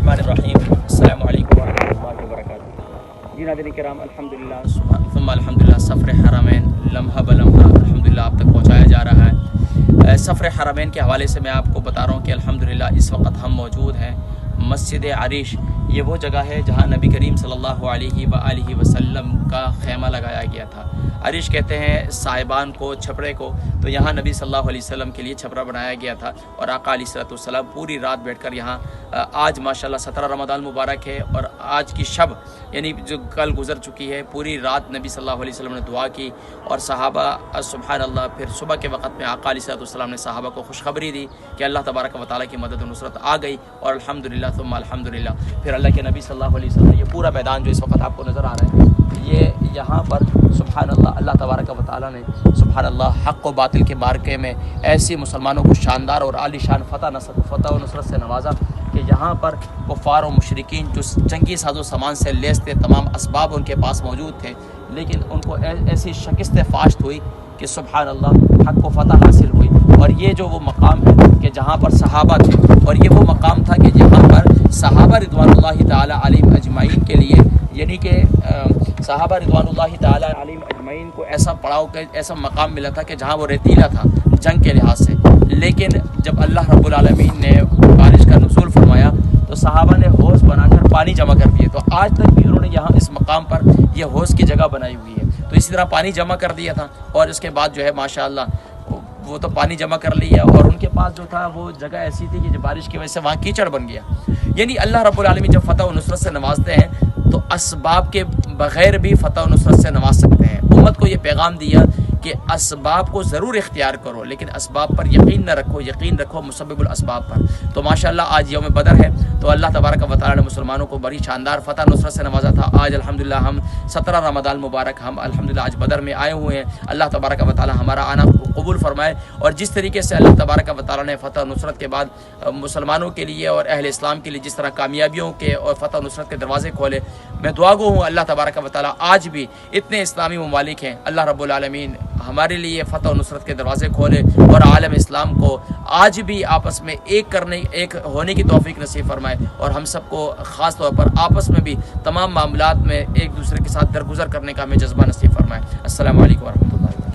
الرحمن الرحیم السلام علیکم ورحمۃ اللہ وبرکاتہ۔ جی ناظرین کرام، الحمدللہ ثم الحمدللہ سفر حرمین لمحہ بلمحہ الحمدللہ آپ تک پہنچایا جا رہا ہے۔ سفر حرمین کے حوالے سے میں آپ کو بتا رہا ہوں کہ الحمدللہ اس وقت ہم موجود ہیں مسجد عریش۔ یہ وہ جگہ ہے جہاں نبی کریم صلی اللہ علیہ وآلہ وسلم کا خیمہ لگایا گیا تھا۔ عریش کہتے ہیں صاحبان کو، چھپڑے کو، تو یہاں نبی صلی اللہ علیہ وسلم کے لیے چھپرا بنایا گیا تھا اور آقا علیہ الصلوۃ والسلام پوری رات بیٹھ کر یہاں آج ماشاءاللہ 17 رمضان مبارک ہے اور آج کی شب یعنی جو کل گزر چکی ہے، پوری رات نبی صلی اللہ علیہ وسلم نے دعا کی اور صحابہ سبحان اللہ پھر صبح کے وقت میں آقا علیہ الصلوۃ والسلام نے صحابہ کو خوشخبری دی کہ اللہ تبارک و تعالیٰ کی مدد و نصرت آ گئی اور الحمدللہ ثم الحمدللہ پھر اللہ کے نبی صلی اللہ علیہ وسلم، یہ پورا میدان جو اس وقت آپ کو نظر آ رہا ہے، یہ یہاں پر سبحان اللہ تبارک و تعالیٰ نے سبحان اللہ حق و باطل کے مارکے میں ایسی مسلمانوں کو شاندار اور عالی شان فتح و نصرت سے نوازا کہ یہاں پر کفار و مشرکین جو جنگی ساز و سامان سے لیس تھے، تمام اسباب ان کے پاس موجود تھے، لیکن ان کو ایسی شکست فاشت ہوئی کہ سبحان اللہ حق و فتح حاصل ہوئی۔ اور یہ جو وہ مقام ہے کہ جہاں پر صحابہ تھے، اور یہ وہ مقام تھا کہ جہاں پر صحابہ رضوان اللہ تعالی علیہم اجمعین کے لیے یعنی کہ صحابہ رضوان اللہ تعالی علیہم اجمعین کو ایسا پڑاؤ کا ایسا مقام ملا تھا کہ جہاں وہ ریتیلا تھا جنگ کے لحاظ سے، لیکن جب اللہ رب العالمین نے بارش کا نزول فرمایا تو صحابہ نے حوض بنا کر پانی جمع کر دیے، تو آج تک بھی انہوں نے یہاں اس مقام پر یہ حوض کی جگہ بنائی ہوئی ہے۔ تو اسی طرح پانی جمع کر دیا تھا اور اس کے بعد جو ہے ماشاءاللہ وہ تو پانی جمع کر لیا اور ان کے پاس جو تھا وہ جگہ ایسی تھی کہ جو بارش کی وجہ سے وہاں کیچڑ بن گیا۔ یعنی اللہ رب العالمین جب فتح و نصرت سے نوازتے ہیں تو اسباب کے بغیر بھی فتح و نصرت سے نواز سکتے ہیں۔ امت کو یہ پیغام دیا کہ اسباب کو ضرور اختیار کرو لیکن اسباب پر یقین نہ رکھو، یقین رکھو مسبب الاسباب پر۔ تو ماشاءاللہ آج یوم بدر ہے تو اللہ تبارک و تعالیٰ نے مسلمانوں کو بڑی شاندار فتح نصرت سے نوازا تھا۔ آج الحمدللہ ہم 17 رمضان مبارک ہم الحمدللہ آج بدر میں آئے ہوئے ہیں۔ اللہ تبارک و تعالیٰ ہمارا آنا قبول فرمائے اور جس طریقے سے اللہ تبارک و تعالیٰ نے فتح نصرت کے بعد مسلمانوں کے لیے اور اہل اسلام کے لیے جس طرح کامیابیوں کے اور فتح نصرت کے دروازے کھولے، میں دعا گو ہوں اللہ تبارک و تعالیٰ آج بھی اتنے اسلامی ممالک ہیں، اللہ رب العالمین ہمارے لیے فتح و نصرت کے دروازے کھولے اور عالم اسلام کو آج بھی آپس میں ایک ہونے کی توفیق نصیب فرمائے اور ہم سب کو خاص طور پر آپس میں بھی تمام معاملات میں ایک دوسرے کے ساتھ درگزر کرنے کا ہمیں جذبہ نصیب فرمائے۔ السلام علیکم ورحمۃ اللہ۔